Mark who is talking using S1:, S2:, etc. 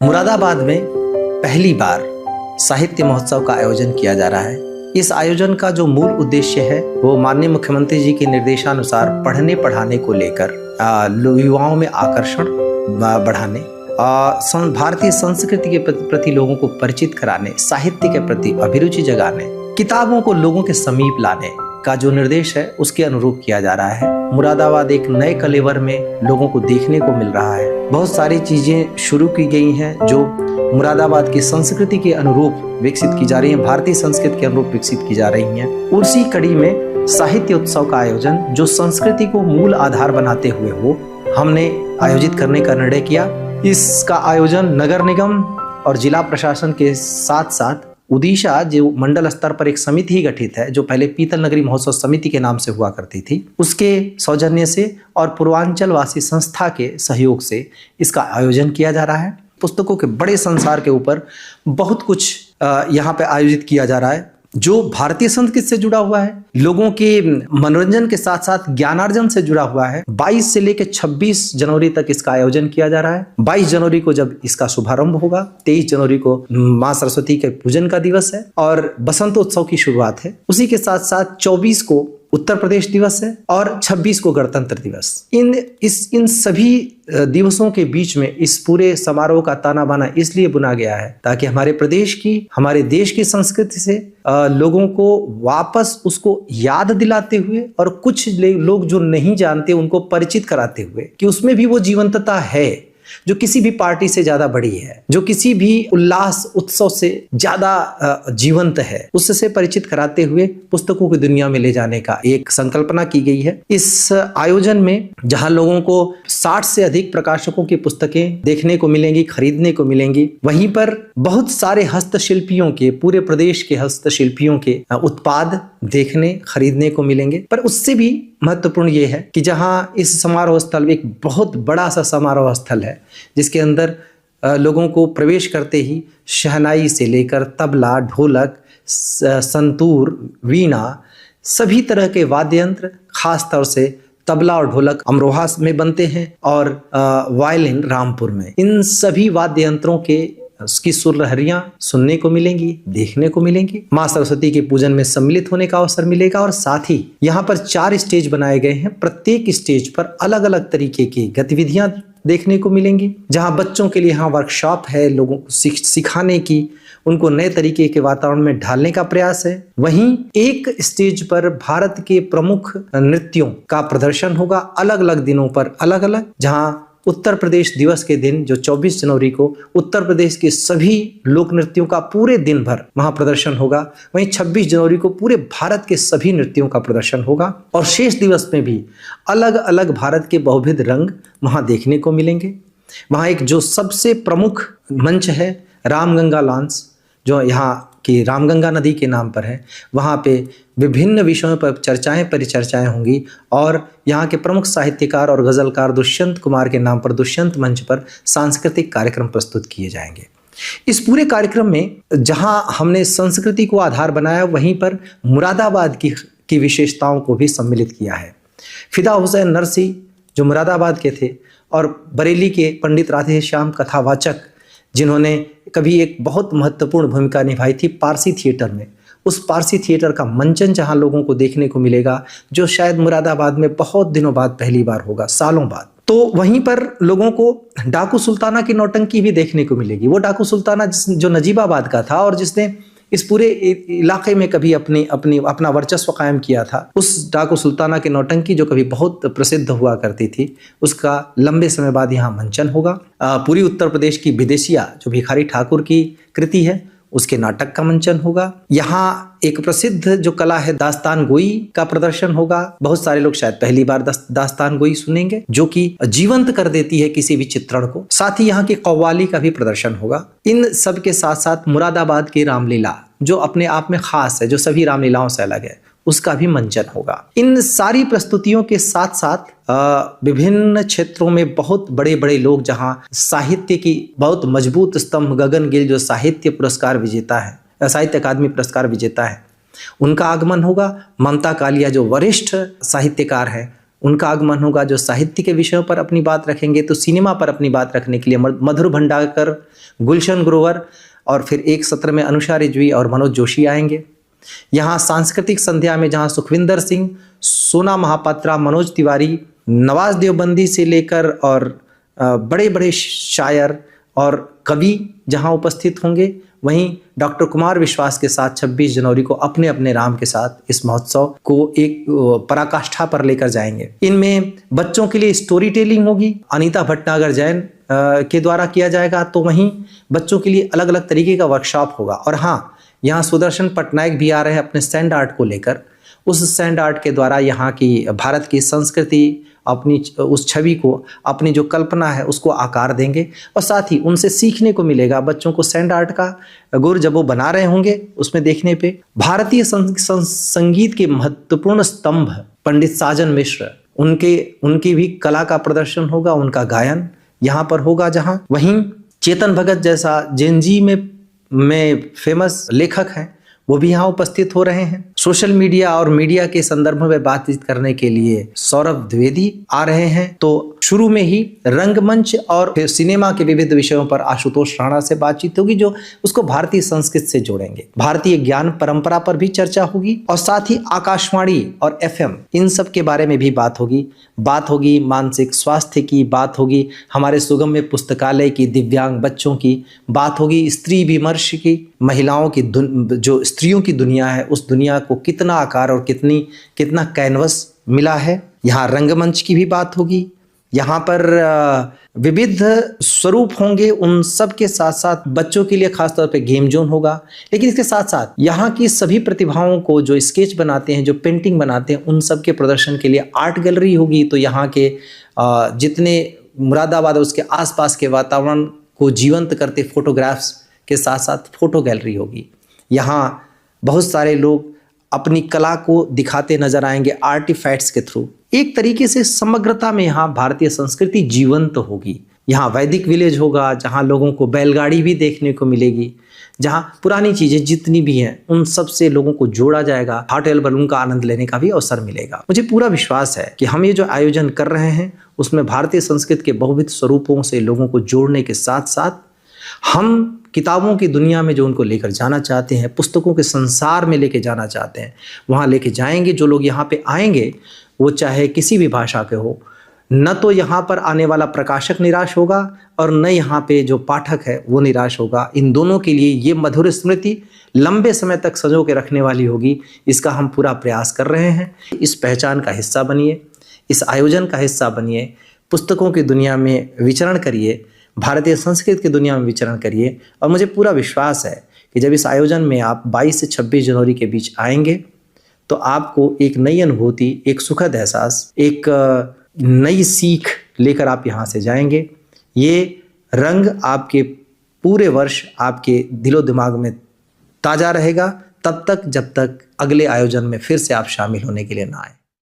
S1: मुरादाबाद में पहली बार साहित्य महोत्सव का आयोजन किया जा रहा है। इस आयोजन का जो मूल उद्देश्य है वो माननीय मुख्यमंत्री जी के निर्देशानुसार पढ़ने पढ़ाने को लेकर युवाओं में आकर्षण बढ़ाने, भारतीय संस्कृति के प्रति लोगों को परिचित कराने, साहित्य के प्रति अभिरुचि जगाने, किताबों को लोगों के समीप लाने का जो निर्देश है उसके अनुरूप किया जा रहा है। मुरादाबाद एक नए कलेवर में लोगों को देखने को मिल रहा है। बहुत सारी चीजें शुरू की गई हैं जो मुरादाबाद की संस्कृति के अनुरूप विकसित की जा रही हैं, भारतीय संस्कृति के अनुरूप विकसित की जा रही हैं। उसी कड़ी में साहित्य उत्सव का आयोजन जो संस्कृति को मूल आधार बनाते हुए हो, हमने आयोजित करने का निर्णय किया। इसका आयोजन नगर निगम और जिला प्रशासन के साथ साथ उड़ीसा जो मंडल स्तर पर एक समिति ही गठित है, जो पहले पीतल नगरी महोत्सव समिति के नाम से हुआ करती थी, उसके सौजन्य से और पूर्वांचल वासी संस्था के सहयोग से इसका आयोजन किया जा रहा है। पुस्तकों के बड़े संसार के ऊपर बहुत कुछ यहाँ पे आयोजित किया जा रहा है जो भारतीय संस्कृति से जुड़ा हुआ है, लोगों के मनोरंजन के साथ साथ ज्ञानार्जन से जुड़ा हुआ है। 22 से लेकर 26 जनवरी तक इसका आयोजन किया जा रहा है। 22 जनवरी को जब इसका शुभारंभ होगा, 23 जनवरी को मां सरस्वती के पूजन का दिवस है और बसंतोत्सव की शुरुआत है। उसी के साथ साथ 24 को उत्तर प्रदेश दिवस है और 26 को गणतंत्र दिवस। इन सभी दिवसों के बीच में इस पूरे समारोह का ताना बाना इसलिए बुना गया है ताकि हमारे प्रदेश की, हमारे देश की संस्कृति से लोगों को वापस उसको याद दिलाते हुए और कुछ लोग जो नहीं जानते उनको परिचित कराते हुए कि उसमें भी वो जीवंतता है जो किसी भी पार्टी से ज्यादा बड़ी है, जो किसी भी उल्लास उत्सव से ज्यादा जीवंत है, उससे परिचित कराते हुए पुस्तकों की दुनिया में ले जाने का एक संकल्पना की गई है। इस आयोजन में जहां लोगों को 60 से अधिक प्रकाशकों की पुस्तकें देखने को मिलेंगी, खरीदने को मिलेंगी, वहीं पर बहुत सारे हस्तशिल्पियों के, पूरे प्रदेश के हस्तशिल्पियों के उत्पाद देखने, खरीदने को मिलेंगे। पर उससे भी महत्वपूर्ण ये है कि जहां इस समारोह स्थल एक बहुत बड़ा सा समारोह स्थल है जिसके अंदर लोगों को प्रवेश करते ही शहनाई से लेकर तबला, ढोलक, संतूर, वीणा, सभी तरह के वाद्य यंत्र, खास तौर से तबला और ढोलक अमरोहा में बनते हैं और वायलिन रामपुर में। इन सभी वाद्य यंत्रों के उसकी सुरलहरियां सुनने को मिलेंगी, देखने को मिलेंगी। मां सरस्वती के पूजन में सम्मिलित होने का अवसर मिलेगा और साथ ही यहाँ पर 4 स्टेज बनाए गए हैं। प्रत्येक स्टेज पर अलग अलग तरीके की गतिविधियां देखने को मिलेंगी, जहां बच्चों के लिए यहाँ वर्कशॉप है, लोगों को सिखाने की, उनको नए तरीके के वातावरण में ढालने का प्रयास है। वहीं एक स्टेज पर भारत के प्रमुख नृत्यों का प्रदर्शन होगा, अलग अलग दिनों पर अलग अलग, जहां उत्तर प्रदेश दिवस के दिन जो 24 जनवरी को उत्तर प्रदेश के सभी लोक नृत्यों का पूरे दिन भर वहां प्रदर्शन होगा। वहीं 26 जनवरी को पूरे भारत के सभी नृत्यों का प्रदर्शन होगा और शेष दिवस में भी अलग अलग भारत के बहुविध रंग वहां देखने को मिलेंगे। वहां एक जो सबसे प्रमुख मंच है रामगंगा लॉन्च, जो यहाँ की रामगंगा नदी के नाम पर है, वहाँ पे विभिन्न विषयों पर परिचर्चाएं होंगी और यहाँ के प्रमुख साहित्यकार और गजलकार दुष्यंत कुमार के नाम पर दुष्यंत मंच पर सांस्कृतिक कार्यक्रम प्रस्तुत किए जाएंगे। इस पूरे कार्यक्रम में जहाँ हमने संस्कृति को आधार बनाया, वहीं पर मुरादाबाद की विशेषताओं को भी सम्मिलित किया है। फिदा हुसैन नरसी जो मुरादाबाद के थे और बरेली के पंडित राधे श्याम कथावाचक जिन्होंने कभी एक बहुत महत्वपूर्ण भूमिका निभाई थी पारसी थिएटर में, उस पारसी थिएटर का मंचन जहां लोगों को देखने को मिलेगा, जो शायद मुरादाबाद में बहुत दिनों बाद पहली बार होगा, सालों बाद। तो वहीं पर लोगों को डाकू सुल्ताना की नौटंकी भी देखने को मिलेगी। वो डाकू सुल्ताना जो नजीबाबाद का था और जिसने इस पूरे इलाके में कभी अपना वर्चस्व कायम किया था, उस डाकू सुल्ताना की नौटंकी जो कभी बहुत प्रसिद्ध हुआ करती थी, उसका लंबे समय बाद यहाँ मंचन होगा। पूरी उत्तर प्रदेश की विदेशिया जो भिखारी ठाकुर की कृति है, उसके नाटक का मंचन होगा। यहाँ एक प्रसिद्ध जो कला है दास्तान गोई का प्रदर्शन होगा। बहुत सारे लोग शायद पहली बार दास्तान गोई सुनेंगे, जो कि जीवंत कर देती है किसी भी चित्रण को। साथ ही यहाँ की कव्वाली का भी प्रदर्शन होगा। इन सब के साथ साथ मुरादाबाद की रामलीला जो अपने आप में खास है, जो सभी रामलीलाओं से अलग है, उसका भी मंचन होगा। इन सारी प्रस्तुतियों के साथ साथ विभिन्न क्षेत्रों में बहुत बड़े बड़े लोग, जहां साहित्य की बहुत मजबूत स्तंभ गगन गिल जो साहित्य पुरस्कार विजेता है, साहित्य अकादमी पुरस्कार विजेता है, उनका आगमन होगा। ममता कालिया जो वरिष्ठ साहित्यकार है, उनका आगमन होगा, जो साहित्य के विषयों पर अपनी बात रखेंगे, तो सिनेमा पर अपनी बात रखने के लिए मधुर भंडारकर, गुलशन ग्रोवर और फिर एक सत्र में अनुषा रिजवी और मनोज जोशी आएंगे। यहाँ सांस्कृतिक संध्या में जहाँ सुखविंदर सिंह, सोना महापात्रा, मनोज तिवारी, नवाज देवबंदी से लेकर और बड़े बड़े शायर और कवि जहाँ उपस्थित होंगे, वहीं डॉक्टर कुमार विश्वास के साथ 26 जनवरी को अपने अपने राम के साथ इस महोत्सव को एक पराकाष्ठा पर लेकर जाएंगे। इनमें बच्चों के लिए स्टोरी टेलिंग होगी, अनीता भटनागर जैन के द्वारा किया जाएगा, तो वहीं बच्चों के लिए अलग अलग तरीके का वर्कशॉप होगा। और हाँ, यहाँ सुदर्शन पटनायक भी आ रहे हैं अपने सैंड आर्ट को लेकर। उस सैंड आर्ट के द्वारा यहाँ की भारत की संस्कृति, अपनी उस छवि को, अपनी जो कल्पना है उसको आकार देंगे और साथ ही उनसे सीखने को मिलेगा। बच्चों को सैंड आर्ट का गुर जब वो बना रहे होंगे उसमें देखने पे भारतीय संगीत के महत्वपूर्ण स्तंभ पंडित साजन मिश्र, उनकी भी कला का प्रदर्शन होगा, उनका गायन यहाँ पर होगा। जहाँ वहीं चेतन भगत जैसा जेनजी में फेमस लेखक हैं, वो भी यहाँ उपस्थित हो रहे हैं। सोशल मीडिया और मीडिया के संदर्भ में बातचीत करने के लिए सौरभ द्विवेदी आ रहे हैं। तो शुरू में ही रंगमंच और फिर सिनेमा के विविध विषयों पर आशुतोष राणा से बातचीत होगी, जो उसको भारतीय संस्कृति से जोड़ेंगे। भारतीय ज्ञान परंपरा पर भी चर्चा होगी और साथ ही आकाशवाणी और FM इन सब के बारे में भी बात होगी। मानसिक स्वास्थ्य की बात होगी, हमारे सुगम्य पुस्तकालय की, दिव्यांग बच्चों की बात होगी, स्त्री विमर्श की, महिलाओं की जो स्त्रियों की दुनिया है उस दुनिया को कितना आकार और कितना कैनवस मिला है। यहाँ रंगमंच की भी बात होगी। यहाँ पर विविध स्वरूप होंगे, उन सब के साथ साथ बच्चों के लिए खासतौर पे गेम जोन होगा। लेकिन इसके साथ साथ यहाँ की सभी प्रतिभाओं को जो स्केच बनाते हैं, जो पेंटिंग बनाते हैं, उन सब के प्रदर्शन के लिए आर्ट गैलरी होगी। तो यहाँ के जितने मुरादाबाद और उसके आसपास के वातावरण को जीवंत करते फोटोग्राफ्स के साथ साथ फोटो गैलरी होगी। यहाँ बहुत सारे लोग अपनी कला को दिखाते नजर आएंगे आर्टिफैक्ट्स के थ्रू। एक तरीके से समग्रता में यहाँ भारतीय संस्कृति जीवंत होगी। यहाँ वैदिक विलेज होगा, जहाँ लोगों को बैलगाड़ी भी देखने को मिलेगी, जहाँ पुरानी चीजें जितनी भी हैं उन सब से लोगों को जोड़ा जाएगा। हॉट एयर बलून का आनंद लेने का भी अवसर मिलेगा। मुझे पूरा विश्वास है कि हम ये जो आयोजन कर रहे हैं उसमें भारतीय संस्कृति के बहुविध स्वरूपों से लोगों को जोड़ने के साथ साथ हम किताबों की दुनिया में जो उनको लेकर जाना चाहते हैं, पुस्तकों के संसार में लेके जाना चाहते हैं, वहाँ लेके जाएंगे। जो लोग यहाँ पे आएंगे वो चाहे किसी भी भाषा के हो, न तो यहाँ पर आने वाला प्रकाशक निराश होगा और न यहाँ पे जो पाठक है वो निराश होगा। इन दोनों के लिए ये मधुर स्मृति लंबे समय तक संजो के रखने वाली होगी। इसका हम पूरा प्रयास कर रहे हैं। इस पहचान का हिस्सा बनिए, इस आयोजन का हिस्सा बनिए, पुस्तकों की दुनिया में विचरण करिए, भारतीय संस्कृति की दुनिया में विचरण करिए। और मुझे पूरा विश्वास है कि जब इस आयोजन में आप 22 से 26 जनवरी के बीच आएंगे तो आपको एक नई अनुभूति, एक सुखद एहसास, एक नई सीख लेकर आप यहाँ से जाएंगे। ये रंग आपके पूरे वर्ष आपके दिलो दिमाग में ताज़ा रहेगा, तब तक जब तक अगले आयोजन में फिर से आप शामिल होने के लिए ना आए।